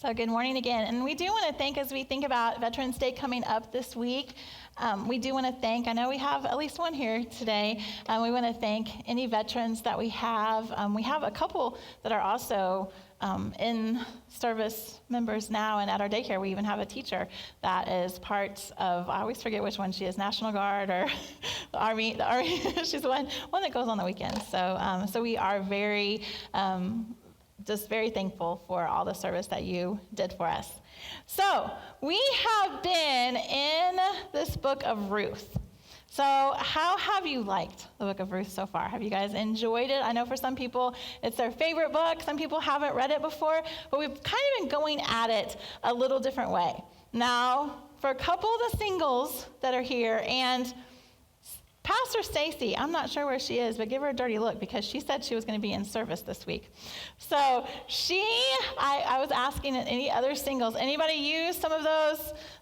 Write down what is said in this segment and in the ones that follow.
So good morning again. And we do want to thank, as we think about Veterans Day coming up this week, we do want to thank, I know we have at least one here today, we want to thank any veterans that we have. We have a couple that are also in service members now, and at our daycare we even have a teacher that is part of, I always forget which one she is, National Guard or the Army. She's the one that goes on the weekends. So we are very just very thankful for all the service that you did for us. So we have been in this book of Ruth. So how have you liked the book of Ruth so far? Have you guys enjoyed it? I know for some people it's their favorite book. Some people haven't read it before, but we've kind of been going at it a little different way. Now, for a couple of the singles that are here, and Pastor Stacy, I'm not sure where she is, but give her a dirty look because she said she was going to be in service this week. So I was asking any other singles, anybody use some of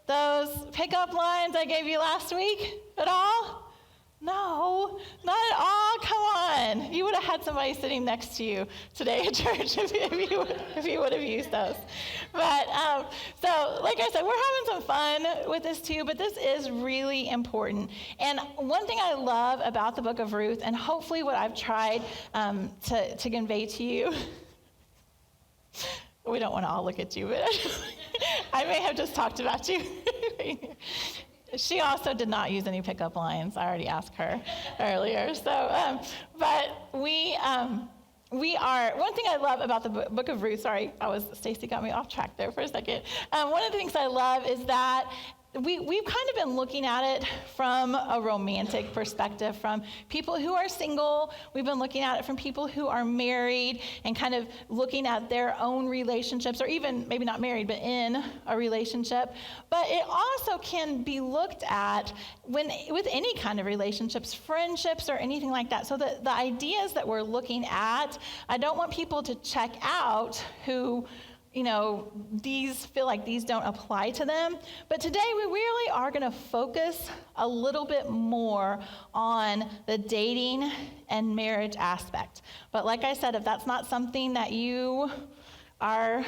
those pickup lines I gave you last week at all? No, not at all. Come on. You would have had somebody sitting next to you today at church if you would have used those. But so, like I said, we're having some fun with this too, but this is really important. And one thing I love about the book of Ruth, and hopefully what I've tried to convey to you, we don't want to all look at you, but I may have just talked about you. She also did not use any pickup lines. I already asked her earlier. So, but we are, one thing I love about the book of Ruth, Stacy got me off track there for a second. One of the things I love is that we've kind of been looking at it from a romantic perspective, from people who are single. We've been looking at it from people who are married and kind of looking at their own relationships, or even maybe not married, but in a relationship. But it also can be looked at with any kind of relationships, friendships, or anything like that. So the ideas that we're looking at, I don't want people to check out who these feel like these don't apply to them. But today we really are going to focus a little bit more on the dating and marriage aspect. But like I said, if that's not something that you are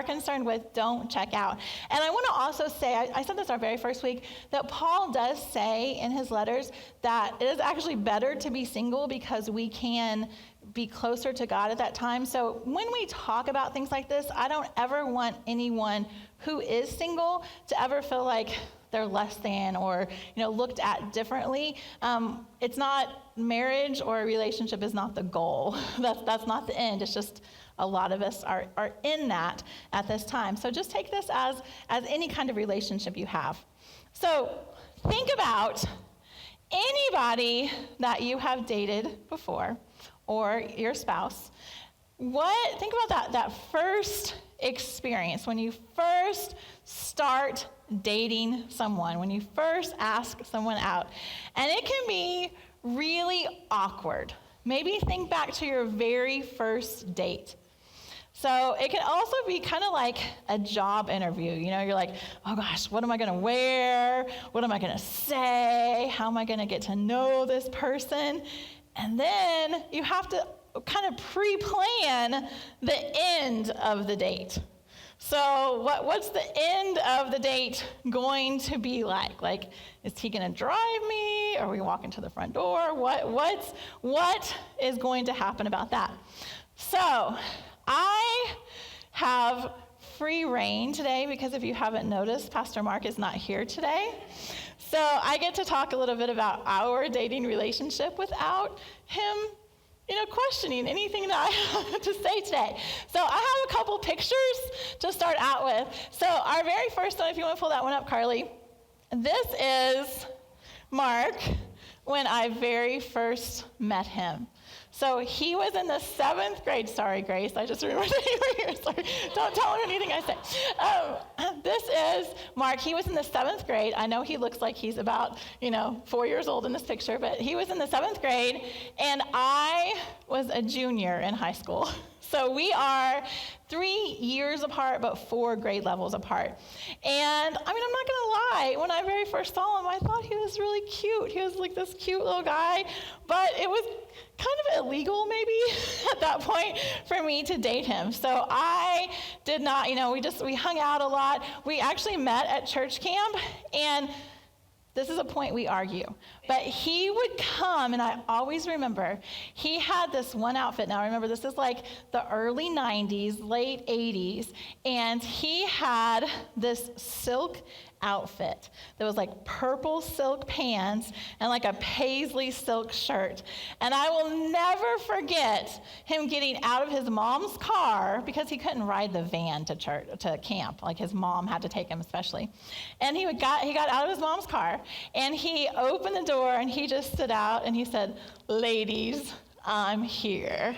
concerned with, don't check out. And I want to also say, I said this our very first week, that Paul does say in his letters that it is actually better to be single because we can be closer to God at that time. So when we talk about things like this, I don't ever want anyone who is single to ever feel like they're less than or looked at differently. It's not, marriage or a relationship is not the goal. That's not the end. It's just a lot of us are in that at this time. So just take this as any kind of relationship you have. So think about anybody that you have dated before, or your spouse. Think about that first experience, when you first start dating someone, when you first ask someone out. And it can be really awkward. Maybe think back to your very first date. So it can also be kind of like a job interview. You're like, oh gosh, what am I going to wear? What am I going to say? How am I going to get to know this person? And then you have to kind of pre-plan the end of the date. So what's the end of the date going to be like? Like, is he going to drive me? Are we walking to the front door? What is going to happen about that? So I have free reign today because if you haven't noticed, Pastor Mark is not here today. So I get to talk a little bit about our dating relationship without him, questioning anything that I have to say today. So I have a couple pictures to start out with. So our very first one, if you want to pull that one up, Carly, this is Mark when I very first met him. So he was in the 7th grade. Sorry, Grace, I just remembered that you were here. Sorry, don't tell her anything I say. This is Mark. He was in the 7th grade. I know he looks like he's about, 4 years old in this picture, but he was in the 7th grade, and I was a junior in high school. So we are 3 years apart, but 4 grade levels apart. And I'm not going to lie, when I very first saw him, I thought he was really cute. He was like this cute little guy, but it was kind of illegal maybe at that point for me to date him. So I did not, we hung out a lot. We actually met at church camp, and this is a point we argue. But he would come, and I always remember, he had this one outfit. Now remember, this is like the early 90s, late 80s, and he had this silk outfit that was like purple silk pants and like a paisley silk shirt. And I will never forget him getting out of his mom's car, because he couldn't ride the van to camp. Like his mom had to take him especially. And he got out of his mom's car, and he opened the door, and he just stood out, and he said, "Ladies, I'm here."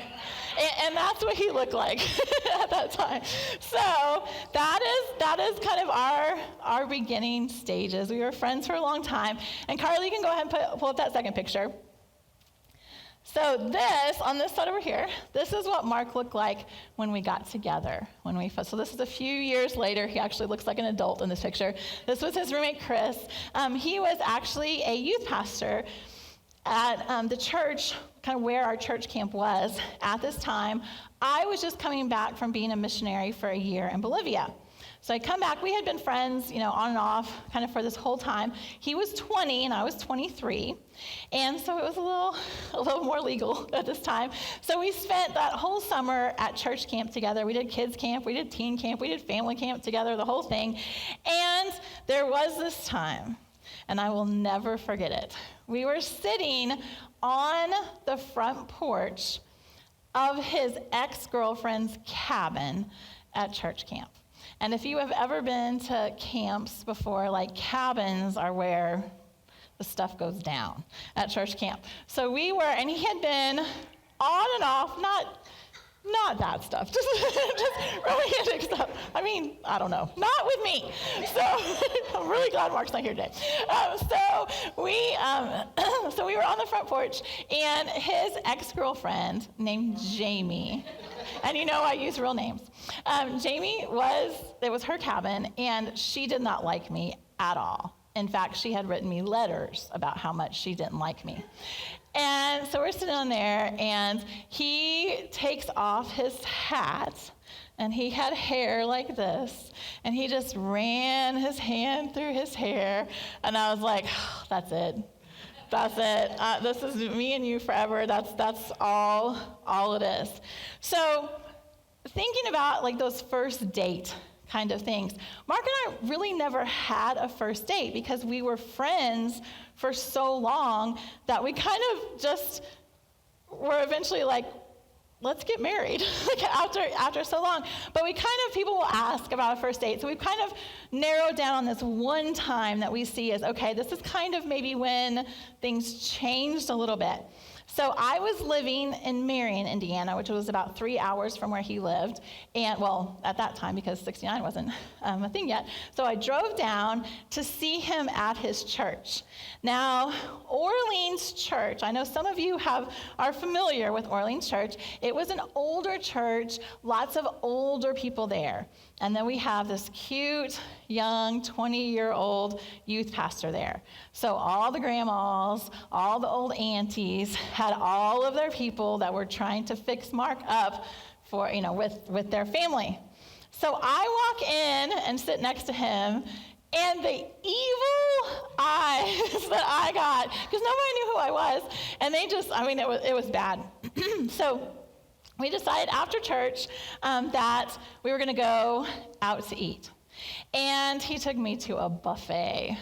And that's what he looked like at that time. So that is kind of our beginning stages. We were friends for a long time. And Carly, you can go ahead and pull up that second picture. So on this side over here, this is what Mark looked like when we got together. So this is a few years later. He actually looks like an adult in this picture. This was his roommate, Chris. He was actually a youth pastor at the church, kind of where our church camp was at this time. I was just coming back from being a missionary for a year in Bolivia. So I come back. We had been friends, on and off, kind of for this whole time. He was 20 and I was 23, and so it was a little more legal at this time. So we spent that whole summer at church camp together. We did kids camp, we did teen camp, we did family camp together, the whole thing. And there was this time, and I will never forget it. We were sitting on the front porch of his ex-girlfriend's cabin at church camp. And if you have ever been to camps before, like cabins are where the stuff goes down at church camp. So we were, and he had been on and off, not that stuff, just romantic stuff. I don't know, not with me. So I'm really glad Mark's not here today. So we were on the front porch, and his ex-girlfriend named Jamie, and I use real names. Jamie it was her cabin, and she did not like me at all. In fact, she had written me letters about how much she didn't like me. And so we're sitting on there, and he takes off his hat, and he had hair like this, and he just ran his hand through his hair, and I was like, that's it. This is me and you forever. That's all it is. So thinking about like those first date kind of things, Mark and I really never had a first date because we were friends for so long that we kind of just were eventually like, let's get married like after so long. But people will ask about a first date. So we've kind of narrowed down on this one time that we see as, okay, this is kind of maybe when things changed a little bit. So I was living in Marion, Indiana, which was about 3 hours from where he lived. And at that time, because 69 wasn't a thing yet. So I drove down to see him at his church. Now, Orleans Church, I know some of you are familiar with Orleans Church. It was an older church, lots of older people there. And then we have this cute, young, 20-year-old youth pastor there. So all the grandmas, all the old aunties had all of their people that were trying to fix Mark up for, with their family. So I walk in and sit next to him, and the evil eyes that I got, because nobody knew who I was, and they just, it was bad. So we decided after church that we were going to go out to eat. And he took me to a buffet,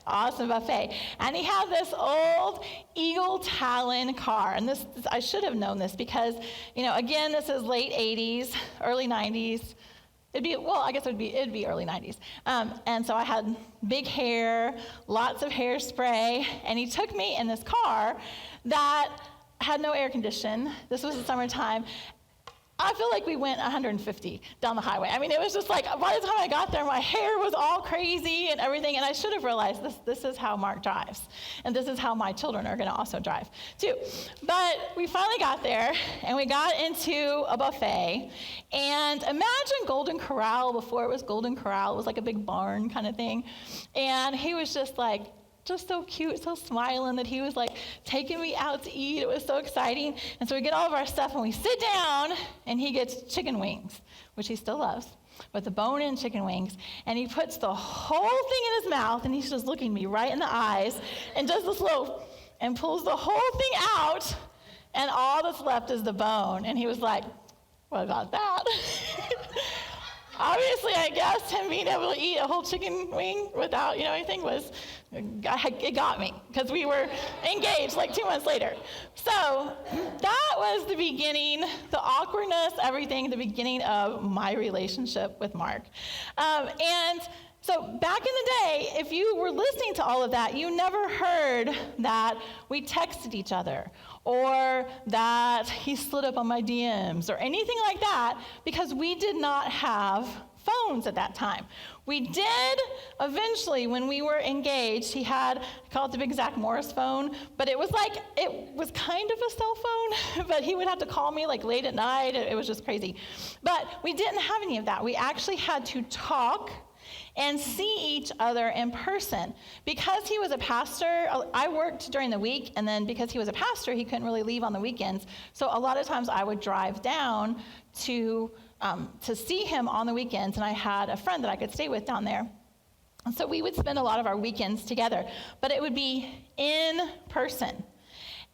awesome buffet. And he had this old Eagle Talon car. And this I should have known this because, again, this is late 80s, early 90s. It'd be early 90s. And so I had big hair, lots of hairspray, and he took me in this car that had no air condition. This was the summertime. I feel like we went 150 down the highway. I mean, it was just like, by the time I got there, my hair was all crazy and everything, and I should have realized this is how Mark drives, and this is how my children are going to also drive, too. But we finally got there, and we got into a buffet, and imagine Golden Corral before it was Golden Corral. It was like a big barn kind of thing, and he was just so cute, so smiling that he was like taking me out to eat. It was so exciting. And so we get all of our stuff and we sit down and he gets chicken wings, which he still loves, but the bone-in chicken wings. And he puts the whole thing in his mouth and he's just looking me right in the eyes and does this and pulls the whole thing out and all that's left is the bone. And he was like, what about that? Obviously, I guess him being able to eat a whole chicken wing without, anything it got me, because we were engaged like 2 months later. So that was the beginning, the awkwardness, everything, the beginning of my relationship with Mark. And so back in the day, if you were listening to all of that, you never heard that we texted each other or that he slid up on my DMs or anything like that, because we did not have phones at that time. We did eventually, when we were engaged, he had, I call it the big Zach Morris phone, but it was kind of a cell phone, but he would have to call me like late at night. It was just crazy. But we didn't have any of that. We actually had to talk and see each other in person. Because he was a pastor, I worked during the week, and then because he was a pastor, he couldn't really leave on the weekends. So a lot of times I would drive down to see him on the weekends, and I had a friend that I could stay with down there. And so we would spend a lot of our weekends together, but it would be in person.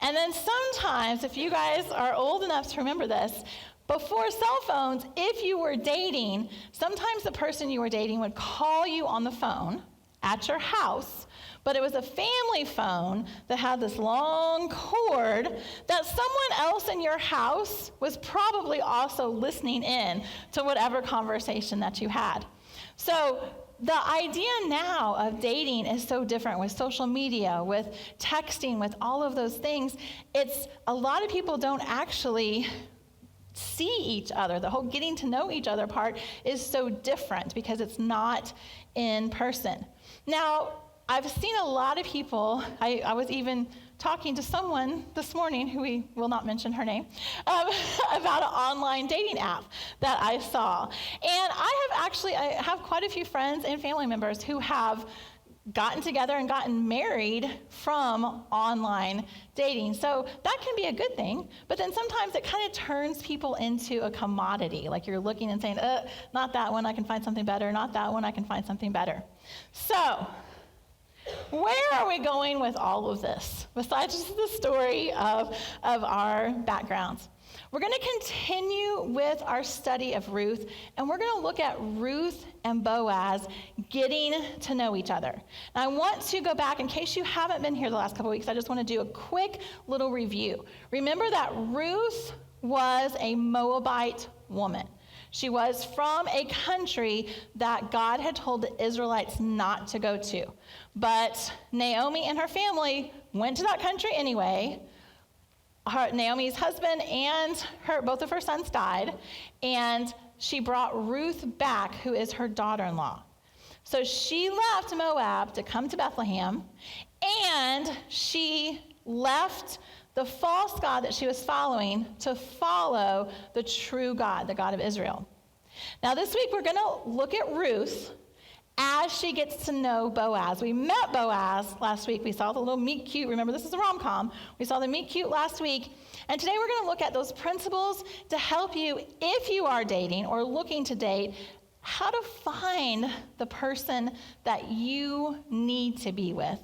And then sometimes, if you guys are old enough to remember this, before cell phones, if you were dating, sometimes the person you were dating would call you on the phone at your house, but it was a family phone that had this long cord that someone else in your house was probably also listening in to whatever conversation that you had. So the idea now of dating is so different with social media, with texting, with all of those things. It's a lot of people don't actually see each other. The whole getting to know each other part is so different because it's not in person. Now, I've seen a lot of people, I was even talking to someone this morning, who we will not mention her name, about an online dating app that I saw. And I have quite a few friends and family members who have gotten together and gotten married from online dating. So that can be a good thing, but then sometimes it kind of turns people into a commodity. Like you're looking and saying, not that one, I can find something better. Not that one, I can find something better. So where are we going with all of this, besides just the story of our backgrounds? We're going to continue with our study of Ruth, and we're going to look at Ruth and Boaz getting to know each other. Now, I want to go back, in case you haven't been here the last couple weeks, I just want to do a quick little review. Remember that Ruth was a Moabite woman. She was from a country that God had told the Israelites not to go to. But Naomi and her family went to that country anyway. Naomi's husband and both of her sons died, and she brought Ruth back, who is her daughter-in-law. So she left Moab to come to Bethlehem, and she left the false god that she was following to follow the true God, the God of Israel. Now this week we're going to look at Ruth as she gets to know Boaz. We met Boaz last week. We saw the little meet cute. Remember, this is a rom-com. We saw the meet cute last week. And today we're going to look at those principles to help you, if you are dating or looking to date, how to find the person that you need to be with.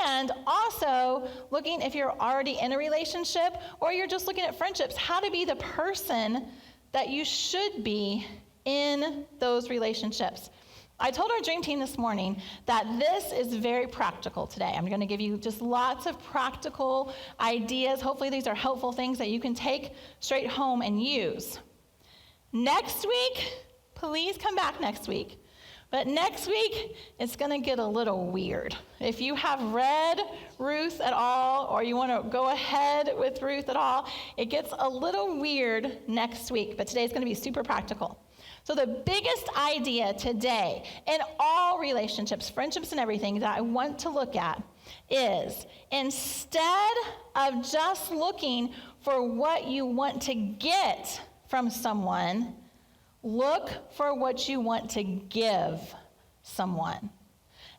And also looking, if you're already in a relationship or you're just looking at friendships, how to be the person that you should be in those relationships. I told our dream team this morning that this is very practical today. I'm going to give you just lots of practical ideas. Hopefully these are helpful things that you can take straight home and use. Next week, please come back next week, But next week, it's going to get a little weird. If you have read Ruth at all, or you want to go ahead with Ruth at all, it gets a little weird next week. But today's going to be super practical. So the biggest idea today in all relationships, friendships and everything that I want to look at is, instead of just looking for what you want to get from someone, look for what you want to give someone.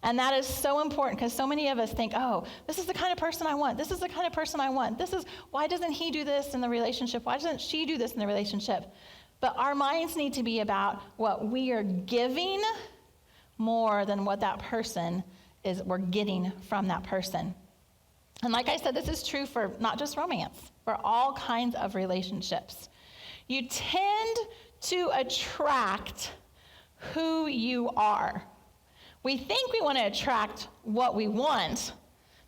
And that is so important, because so many of us think, oh, this is the kind of person I want. This is the kind of person I want. Why doesn't he do this in the relationship? Why doesn't she do this in the relationship? But our minds need to be about what we are giving more than what that person is we're getting from that person. And like I said, this is true for not just romance, for all kinds of relationships. You tend to attract who you are. We think we want to attract what we want,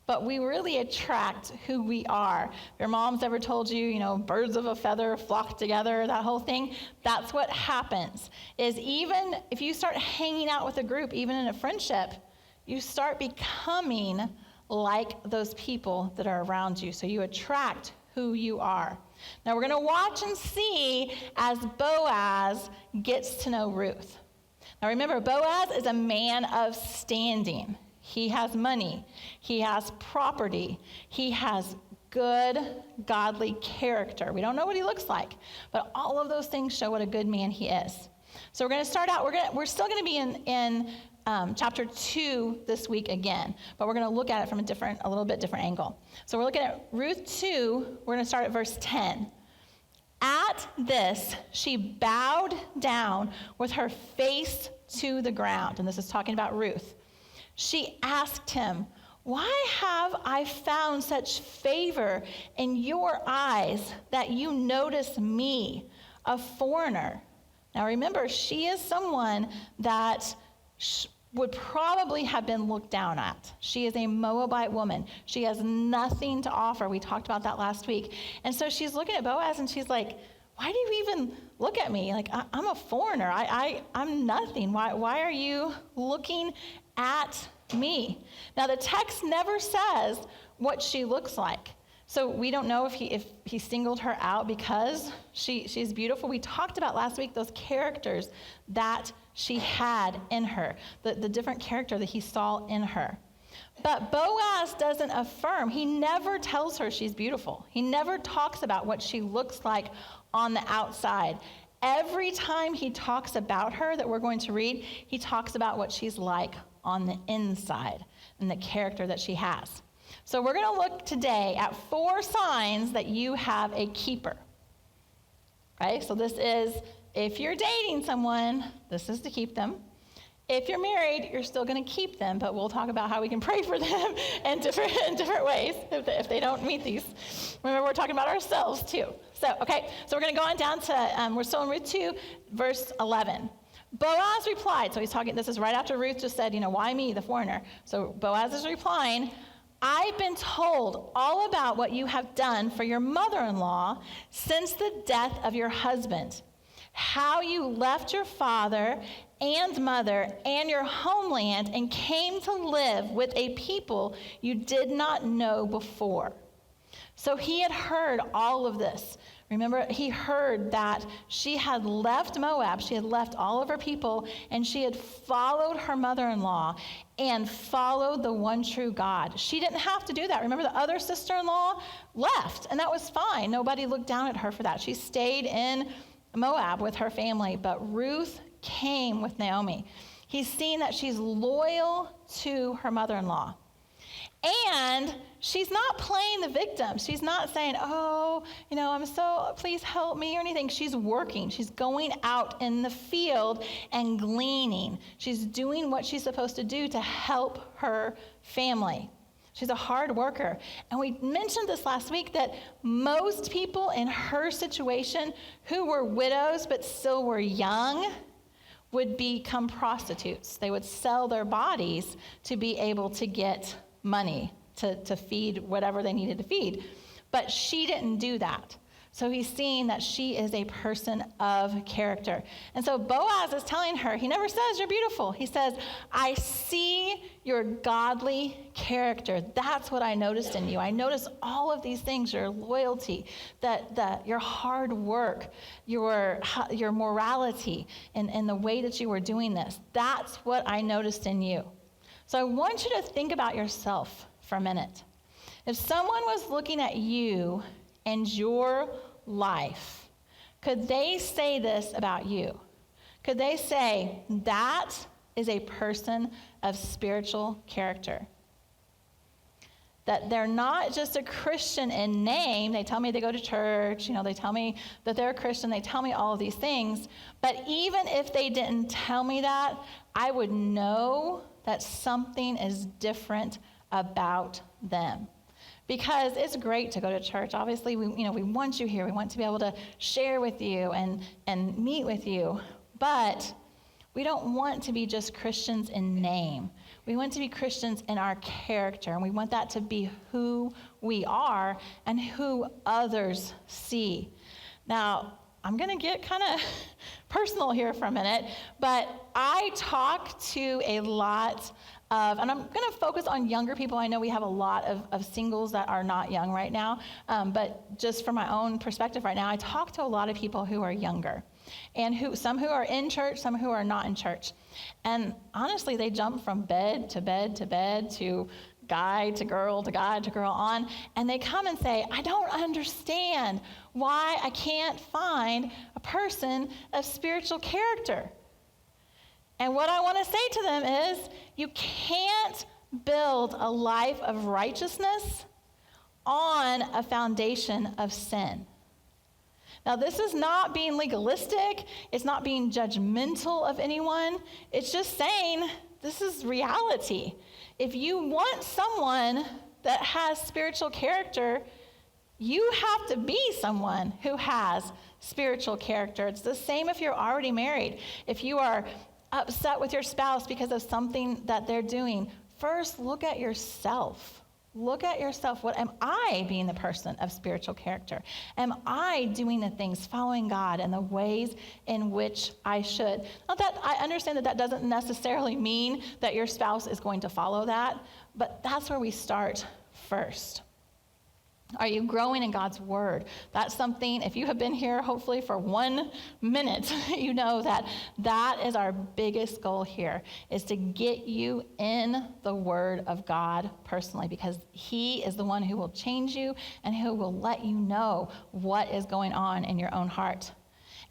but we really attract who we are. If your mom's ever told you, birds of a feather flock together, that whole thing, that's what happens. Is even if you start hanging out with a group, even in a friendship, you start becoming like those people that are around you. So you attract who you are. Now we're going to watch and see as Boaz gets to know Ruth. Now remember, Boaz is a man of standing. He has money. He has property. He has good, godly character. We don't know what he looks like, but all of those things show what a good man he is. So we're going to start out. We're still going to be in chapter 2 this week again, but we're going to look at it from a little bit different angle. So we're looking at Ruth 2. We're going to start at verse 10. At this, she bowed down with her face to the ground. And this is talking about Ruth. She asked him, "Why have I found such favor in your eyes that you notice me, a foreigner?" Now remember, she is someone that would probably have been looked down at. She is a Moabite woman. She has nothing to offer. We talked about that last week. And so she's looking at Boaz and she's like, "Why do you even look at me? Like, I'm a foreigner. I'm nothing. Why are you looking at me?" Now the text never says what she looks like. So we don't know if he singled her out because she's beautiful. We talked about last week those characters that she had in her, the different character that he saw in her. But Boaz doesn't affirm. He never tells her she's beautiful. He never talks about what she looks like on the outside. Every time he talks about her that we're going to read, he talks about what she's like on the inside and the character that she has. So we're going to look today at 4 signs that you have a keeper. Right? So this is, if you're dating someone, this is to keep them. If you're married, you're still going to keep them, but we'll talk about how we can pray for them in different ways if they don't meet these. Remember, we're talking about ourselves too. So we're going to go on down to, we're still in Ruth 2, verse 11. Boaz replied, so he's talking, this is right after Ruth just said, why me, the foreigner? So Boaz is replying, "I've been told all about what you have done for your mother-in-law since the death of your husband, how you left your father and mother and your homeland and came to live with a people you did not know before." So he had heard all of this. Remember, he heard that she had left Moab, she had left all of her people, and she had followed her mother-in-law and followed the one true God. She didn't have to do that. Remember, the other sister-in-law left, and that was fine. Nobody looked down at her for that. She stayed in Moab with her family, but Ruth came with Naomi. He's seen that she's loyal to her mother-in-law. And she's not playing the victim. She's not saying, "Oh, please help me," or anything. She's working. She's going out in the field and gleaning. She's doing what she's supposed to do to help her family. She's a hard worker. And we mentioned this last week that most people in her situation who were widows but still were young would become prostitutes. They would sell their bodies to be able to get money to feed whatever they needed to feed. But she didn't do that. So he's seeing that she is a person of character. And so Boaz is telling her, he never says you're beautiful. He says, I see your godly character. That's what I noticed in you. I noticed all of these things, your loyalty, that your hard work, your morality, and the way that you were doing this. That's what I noticed in you. So I want you to think about yourself for a minute. If someone was looking at you and your life, could they say this about you? Could they say, that is a person of spiritual character? That they're not just a Christian in name. They tell me they go to church, they tell me that they're a Christian, they tell me all of these things. But even if they didn't tell me that, I would know that something is different about them. Because it's great to go to church. Obviously, we want you here. We want to be able to share with you and meet with you. But we don't want to be just Christians in name. We want to be Christians in our character. And we want that to be who we are and who others see. Now, I'm going to get kind of personal here for a minute. But I talk to a lot and I'm going to focus on younger people. I know we have a lot of singles that are not young right now, but just from my own perspective right now, I talk to a lot of people who are younger, and some who are in church, some who are not in church. And honestly, they jump from bed to bed to bed to guy to girl to guy to girl on, and they come and say, I don't understand why I can't find a person of spiritual character. And what I want to say to them is, you can't build a life of righteousness on a foundation of sin. Now, this is not being legalistic. It's not being judgmental of anyone. It's just saying this is reality. If you want someone that has spiritual character, you have to be someone who has spiritual character. It's the same if you're already married. If you are upset with your spouse because of something that they're doing, first look at yourself. Look at yourself. What am I being the person of spiritual character? Am I doing the things, following God in the ways in which I should? Now that I understand that doesn't necessarily mean that your spouse is going to follow that, but that's where we start first. Are you growing in God's word? That's something, if you have been here hopefully for 1 minute, you know that is our biggest goal here, is to get you in the word of God personally, because he is the one who will change you and who will let you know what is going on in your own heart.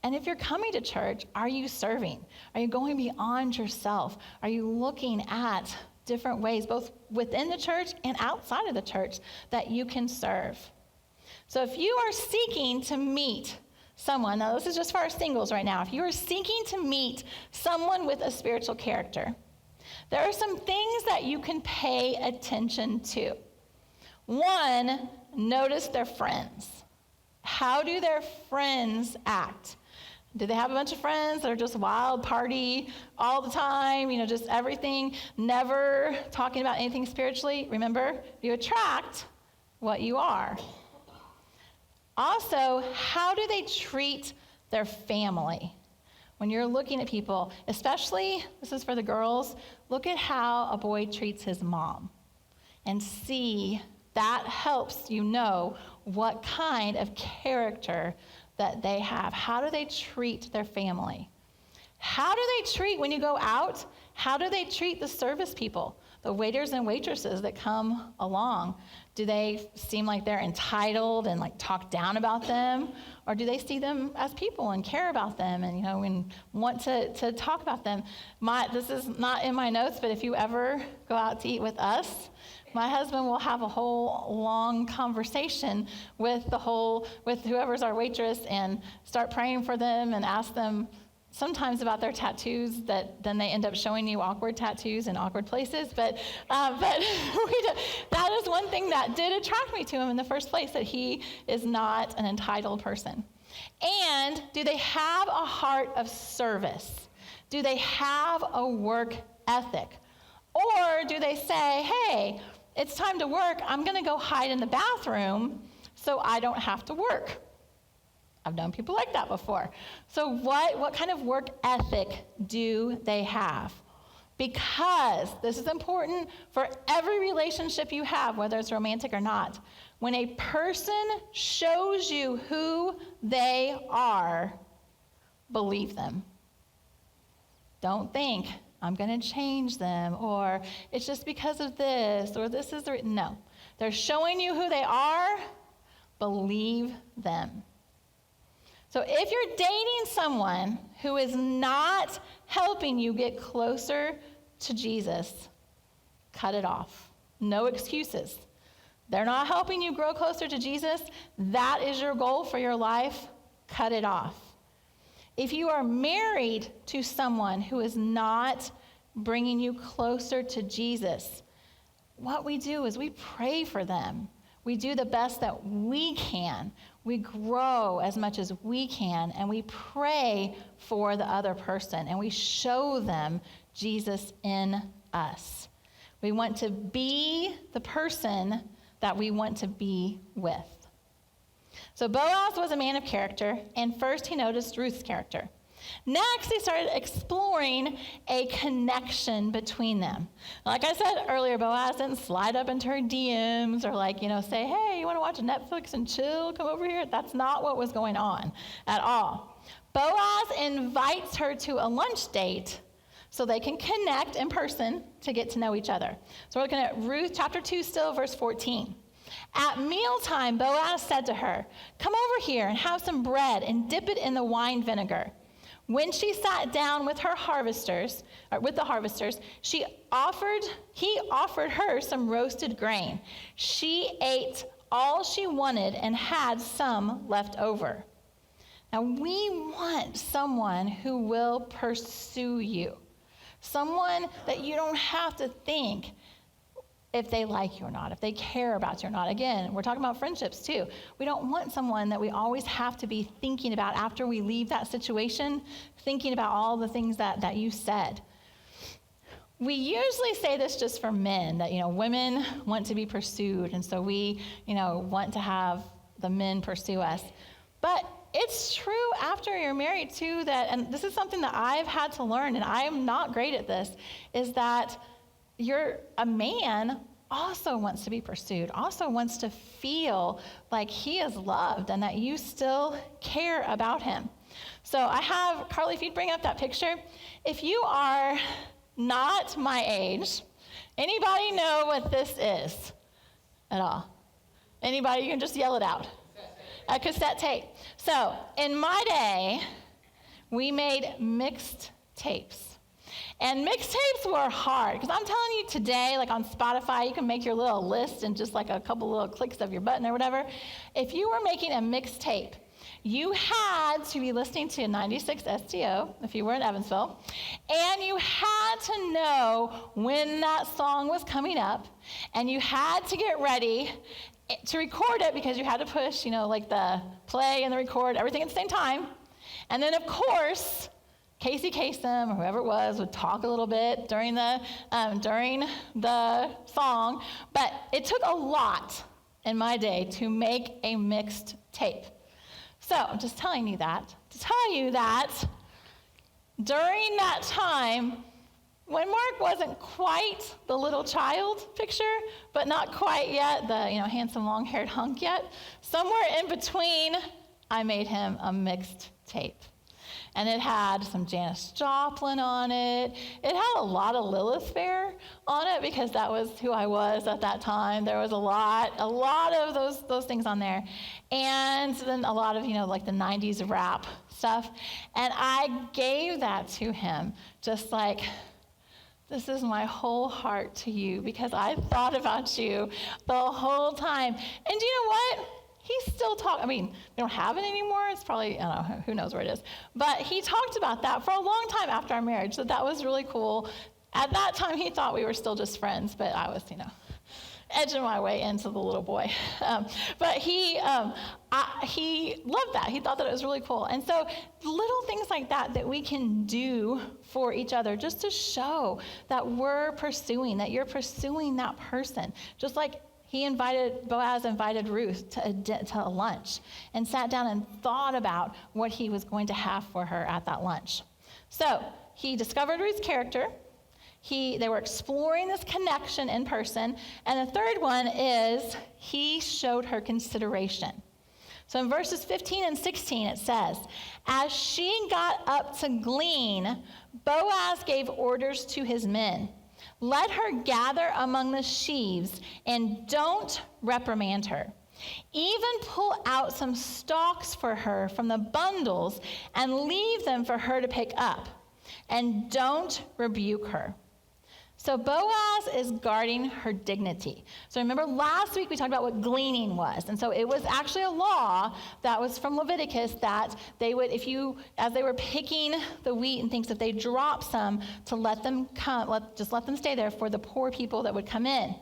And if you're coming to church, are you serving? Are you going beyond yourself? Are you looking at different ways, both within the church and outside of the church, that you can serve? So if you are seeking to meet someone, now this is just for our singles right now, if you are seeking to meet someone with a spiritual character, there are some things that you can pay attention to. One, notice their friends. How do their friends act? Do they have a bunch of friends that are just wild, party all the time, just everything, never talking about anything spiritually? Remember, you attract what you are. Also, how do they treat their family? When you're looking at people, especially, this is for the girls, look at how a boy treats his mom and see that helps you know what kind of character that they have. How do they treat their family? How do they treat, when you go out, how do they treat the service people, the waiters and waitresses that come along? Do they seem like they're entitled and talk down about them? Or do they see them as people and care about them and, and want to talk about them? This is not in my notes, but if you ever go out to eat with us, my husband will have a whole long conversation with whoever's our waitress and start praying for them and ask them sometimes about their tattoos, that then they end up showing you awkward tattoos in awkward places. But that is one thing that did attract me to him in the first place, that he is not an entitled person. And do they have a heart of service? Do they have a work ethic? Or do they say, hey, it's time to work. I'm going to go hide in the bathroom so I don't have to work. I've known people like that before. So what kind of work ethic do they have? Because this is important for every relationship you have, whether it's romantic or not. When a person shows you who they are, believe them. Don't think, I'm going to change them, or it's just because of this, or this is the... No. They're showing you who they are, believe them. So if you're dating someone who is not helping you get closer to Jesus, cut it off. No excuses. They're not helping you grow closer to Jesus. That is your goal for your life. Cut it off. If you are married to someone who is not bringing you closer to Jesus, what we do is we pray for them. We do the best that we can. We grow as much as we can, and we pray for the other person, and we show them Jesus in us. We want to be the person that we want to be with. So Boaz was a man of character, and first he noticed Ruth's character. Next, he started exploring a connection between them. Like I said earlier, Boaz didn't slide up into her DMs or say, hey, you want to watch Netflix and chill? Come over here. That's not what was going on at all. Boaz invites her to a lunch date so they can connect in person to get to know each other. So we're looking at Ruth chapter 2 still, verse 14. At mealtime, Boaz said to her, come over here and have some bread and dip it in the wine vinegar. When she sat down with the harvesters, he offered her some roasted grain. She ate all she wanted and had some left over. Now, we want someone who will pursue you. Someone that you don't have to think if they like you or not, if they care about you or not. Again, we're talking about friendships too. We don't want someone that we always have to be thinking about after we leave that situation, thinking about all the things that you said. We usually say this just for men, that, women want to be pursued, and so we, want to have the men pursue us. But it's true after you're married too that, and this is something that I've had to learn, and I am not great at this, is that a man also wants to be pursued, also wants to feel like he is loved and that you still care about him. So I have, Carly, if you'd bring up that picture. If you are not my age, anybody know what this is at all? Anybody? You can just yell it out. A cassette tape. So in my day, we made mixed tapes. And mixtapes were hard, because I'm telling you today, like on Spotify, you can make your little list in just like a couple little clicks of your button or whatever. If you were making a mixtape, you had to be listening to 96 STO, if you were in Evansville, and you had to know when that song was coming up, and you had to get ready to record it, because you had to push, like the play and the record, everything at the same time. And then, of course, Casey Kasem or whoever it was would talk a little bit during the song, but it took a lot in my day to make a mixed tape. So I'm just telling you that to tell you that during that time, when Mark wasn't quite the little child picture, but not quite yet the handsome long-haired hunk yet, somewhere in between, I made him a mixed tape. And it had some Janis Joplin on it. It had a lot of Lilith Fair on it, because that was who I was at that time. There was a lot of those things on there. And then a lot of, like the 90s rap stuff. And I gave that to him, just like, this is my whole heart to you, because I thought about you the whole time. And you know what? He still talks. We don't have it anymore. It's probably, I don't know, who knows where it is. But he talked about that for a long time after our marriage, that was really cool. At that time, he thought we were still just friends, but I was, edging my way into the little boy. But he loved that. He thought that it was really cool. And so little things like that we can do for each other, just to show that we're pursuing, that you're pursuing that person. Just like Boaz invited Ruth to a lunch and sat down and thought about what he was going to have for her at that lunch. So he discovered Ruth's character. They were exploring this connection in person. And the third one is he showed her consideration. So in verses 15 and 16, it says, as she got up to glean, Boaz gave orders to his men. Let her gather among the sheaves and don't reprimand her. Even pull out some stalks for her from the bundles and leave them for her to pick up. And don't rebuke her. So Boaz is guarding her dignity. So remember last week we talked about what gleaning was. And so it was actually a law that was from Leviticus that they would, as they were picking the wheat and things, if they dropped some, to let them just let them stay there for the poor people that would come in.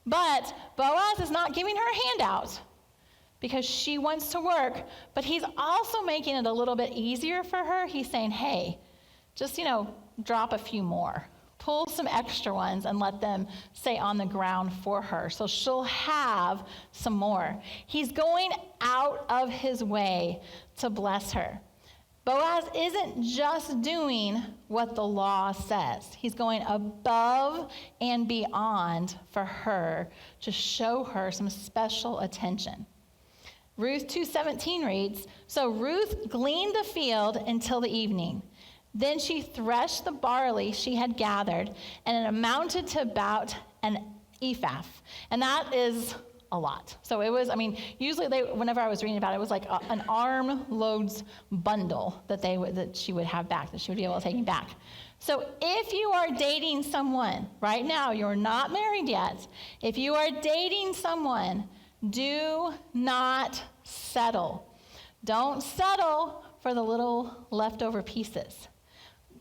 But Boaz is not giving her a handout because she wants to work, but he's also making it a little bit easier for her. He's saying, hey, just, drop a few more. Pull some extra ones and let them stay on the ground for her. So she'll have some more. He's going out of his way to bless her. Boaz isn't just doing what the law says. He's going above and beyond for her to show her some special attention. Ruth 2:17 reads, so Ruth gleaned the field until the evening. Then she threshed the barley she had gathered, and it amounted to about an ephah. And that is a lot. So it was, usually whenever I was reading about it, it was like an arm loads bundle that she would have back, that she would be able to take back. So if you are dating someone, right now, you're not married yet. If you are dating someone, do not settle. Don't settle for the little leftover pieces.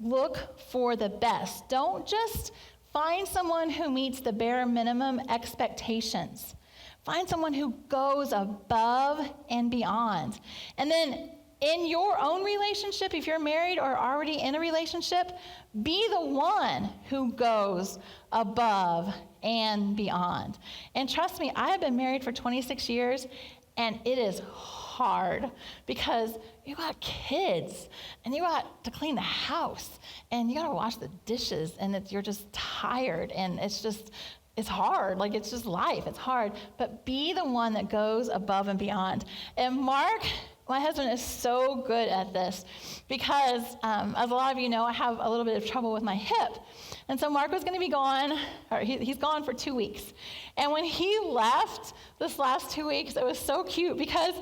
Look for the best. Don't just find someone who meets the bare minimum expectations. Find someone who goes above and beyond. And then in your own relationship, if you're married or already in a relationship, be the one who goes above and beyond. And trust me, I have been married for 26 years, and it is hard because you got kids and you got to clean the house and you got to wash the dishes and you're just tired and it's hard. Like, it's just life. It's hard. But be the one that goes above and beyond. And Mark, my husband, is so good at this because, as a lot of you know, I have a little bit of trouble with my hip. And so Mark was going to be gone, or he's gone for 2 weeks. And when he left this last 2 weeks, it was so cute because,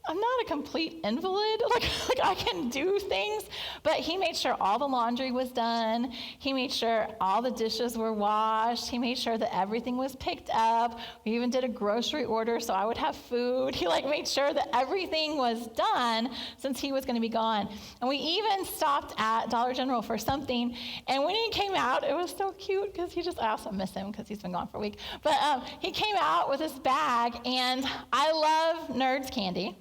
I'm not a complete invalid. Like I can do things, but he made sure all the laundry was done. He made sure all the dishes were washed. He made sure that everything was picked up. We even did a grocery order so I would have food. He made sure that everything was done since he was going to be gone. And we even stopped at Dollar General for something. And when he came out, it was so cute because I also miss him because he's been gone for a week. But he came out with this bag, and I love Nerds candy.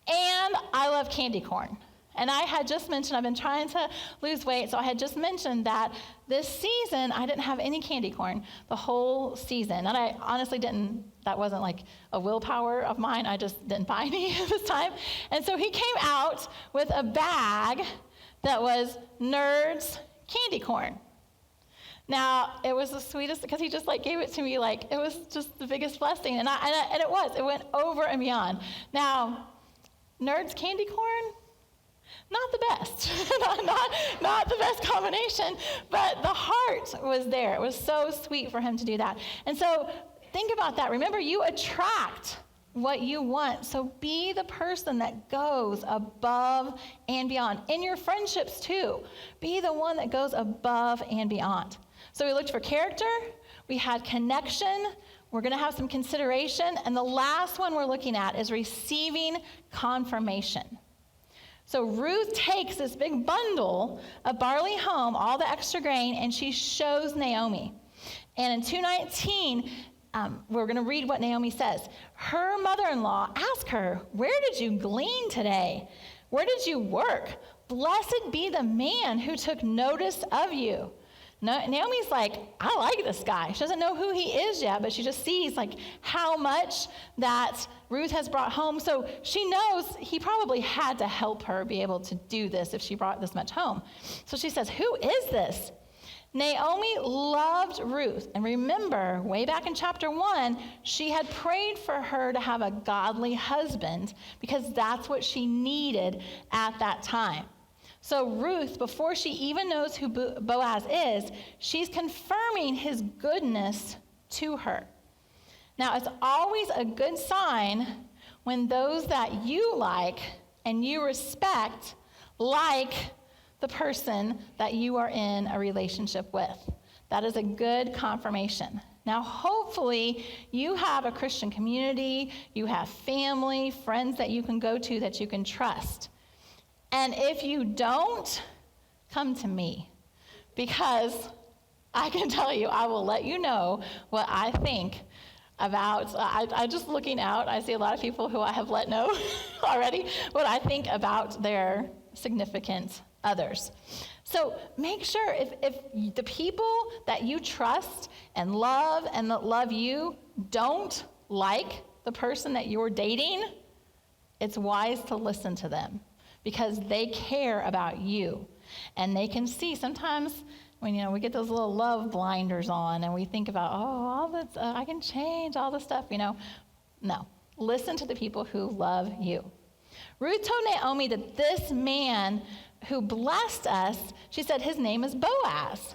And I love candy corn. And I had just mentioned, I've been trying to lose weight, so I had just mentioned that this season I didn't have any candy corn the whole season. And I honestly that wasn't like a willpower of mine. I just didn't buy any this time. And so he came out with a bag that was Nerds candy corn. Now, it was the sweetest because he just gave it to me it was just the biggest blessing. And it went over and beyond. Now, Nerds candy corn, not the best, not the best combination, but the heart was there. It was so sweet for him to do that. And so think about that. Remember, you attract what you want. So be the person that goes above and beyond. In your friendships too, be the one that goes above and beyond. So we looked for character, we had connection, we're going to have some consideration, and the last one we're looking at is receiving confirmation. So Ruth takes this big bundle of barley home, all the extra grain, and she shows Naomi. And in 2:19, we're going to read what Naomi says. Her mother-in-law asked her, "Where did you glean today? Where did you work? Blessed be the man who took notice of you." Naomi's like, I like this guy. She doesn't know who he is yet, but she just sees like how much that Ruth has brought home. So she knows he probably had to help her be able to do this if she brought this much home. So she says, who is this? Naomi loved Ruth. And remember, way back in chapter 1, she had prayed for her to have a godly husband because that's what she needed at that time. So Ruth, before she even knows who Boaz is, she's confirming his goodness to her. Now, it's always a good sign when those that you like and you respect like the person that you are in a relationship with. That is a good confirmation. Now, hopefully, you have a Christian community, you have family, friends that you can go to that you can trust. And if you don't, come to me, because I can tell you, I will let you know what I think about, I just looking out, I see a lot of people who I have let know already, what I think about their significant others. So make sure if the people that you trust and that love you don't like the person that you're dating, it's wise to listen to them because they care about you. And they can see sometimes when, we get those little love blinders on and we think about, all this, I can change all this stuff, No, listen to the people who love you. Ruth told Naomi that this man who blessed us, she said his name is Boaz.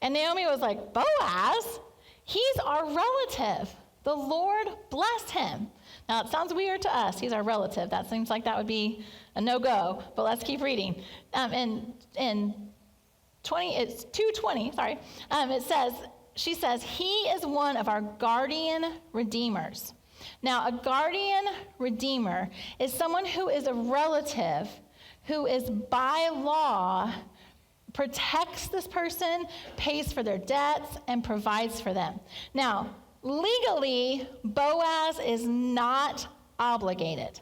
And Naomi was like, Boaz? He's our relative. The Lord blessed him. Now, it sounds weird to us. He's our relative. That seems like that would be a no-go, but let's keep reading. In 20, it's 2:20, sorry, she says, he is one of our guardian redeemers. Now, a guardian redeemer is someone who is a relative who is by law protects this person, pays for their debts, and provides for them. Now, legally, Boaz is not obligated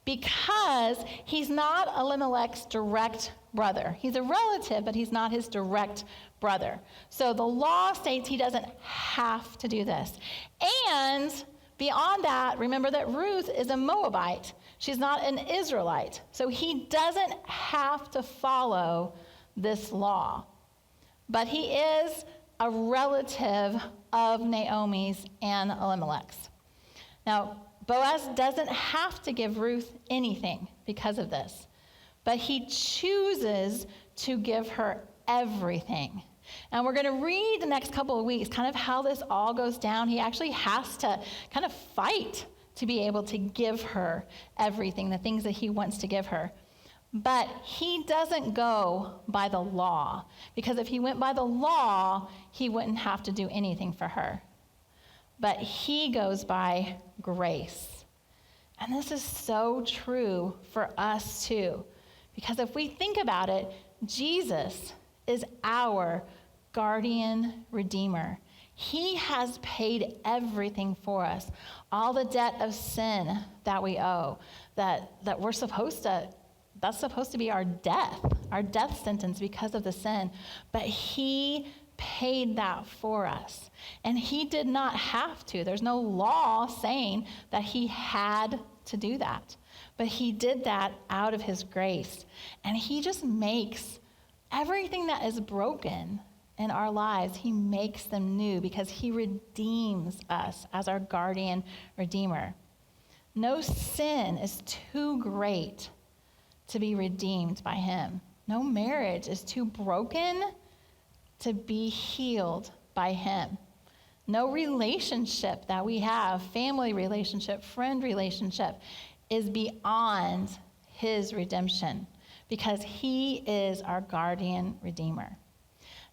because he's not Elimelech's direct brother. He's a relative, but he's not his direct brother. So the law states he doesn't have to do this. And beyond that, remember that Ruth is a Moabite. She's not an Israelite. So he doesn't have to follow this law. But he is a relative of Naomi's and Elimelech's. Now, Boaz doesn't have to give Ruth anything because of this, but he chooses to give her everything. And we're going to read the next couple of weeks kind of how this all goes down. He actually has to kind of fight to be able to give her everything, the things that he wants to give her. But he doesn't go by the law, because if he went by the law, he wouldn't have to do anything for her. But he goes by grace. And this is so true for us too, because if we think about it, Jesus is our guardian redeemer. He has paid everything for us, all the debt of sin that we owe, that we're supposed to, that's supposed to be our death sentence because of the sin. But he paid that for us. And he did not have to. There's no law saying that he had to do that. But he did that out of his grace. And he just makes everything that is broken in our lives, he makes them new because he redeems us as our guardian redeemer. No sin is too great to be redeemed by him. No marriage is too broken to be healed by him. No relationship that we have, family relationship, friend relationship, is beyond his redemption because he is our guardian redeemer.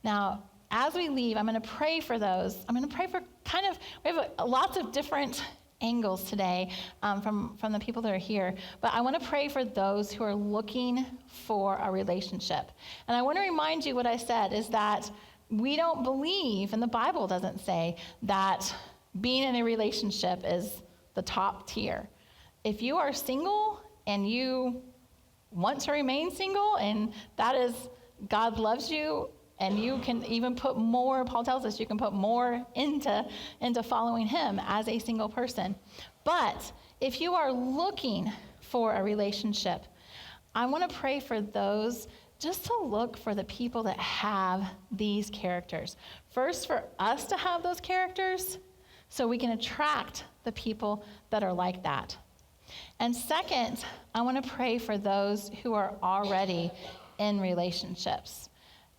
Now, as we leave, I'm going to pray for those. I'm going to pray for we have lots of different angles today from the people that are here, but I want to pray for those who are looking for a relationship. And I want to remind you what I said is that we don't believe, and the Bible doesn't say, that being in a relationship is the top tier. If you are single and you want to remain single and that is, God loves you, And you can even put more, Paul tells us, you can put more into following him as a single person. But if you are looking for a relationship, I want to pray for those just to look for the people that have these characters. First, for us to have those characters so we can attract the people that are like that. And second, I want to pray for those who are already in relationships.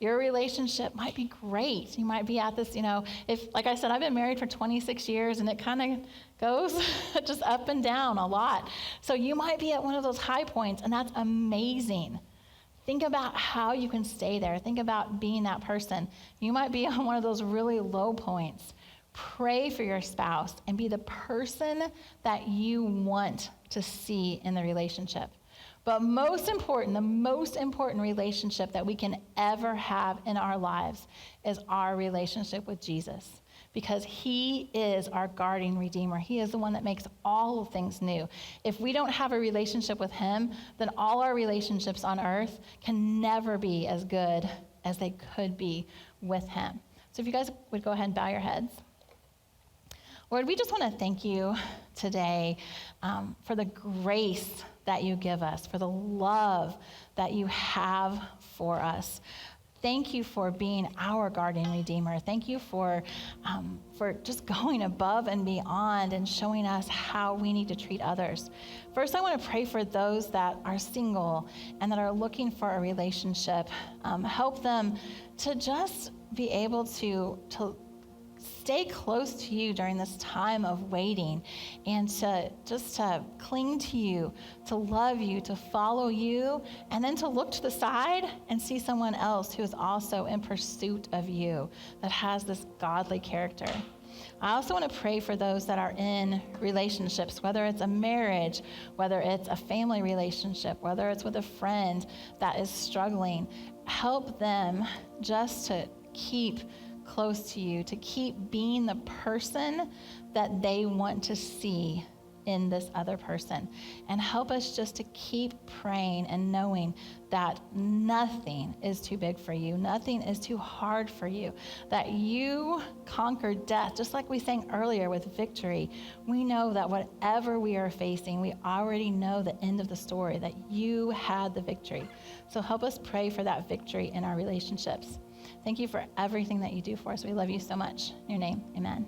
Your relationship might be great. You might be at this, if, like I said, I've been married for 26 years and it kind of goes just up and down a lot. So you might be at one of those high points, and that's amazing. Think about how you can stay there. Think about being that person. You might be on one of those really low points. Pray for your spouse and be the person that you want to see in the relationship. But most important, the most important relationship that we can ever have in our lives is our relationship with Jesus, because he is our guardian redeemer. He is the one that makes all things new. If we don't have a relationship with him, then all our relationships on earth can never be as good as they could be with him. So if you guys would go ahead and bow your heads. Lord, we just want to thank you today for the grace that you give us, for the love that you have for us. Thank you for being our guardian redeemer. Thank you for just going above and beyond and showing us how we need to treat others. First, I want to pray for those that are single and that are looking for a relationship. Help them to just be able to stay close to you during this time of waiting, and to cling to you, to love you, to follow you, and then to look to the side and see someone else who is also in pursuit of you, that has this godly character. I also want to pray for those that are in relationships, whether it's a marriage, whether it's a family relationship, whether it's with a friend that is struggling. Help them just to keep close to you, to keep being the person that they want to see in this other person. And help us just to keep praying and knowing that nothing is too big for you. Nothing is too hard for you. That you conquered death, just like we sang earlier with victory. We know that whatever we are facing, we already know the end of the story, that you had the victory. So help us pray for that victory in our relationships. Thank you for everything that you do for us. We love you so much. In your name, amen.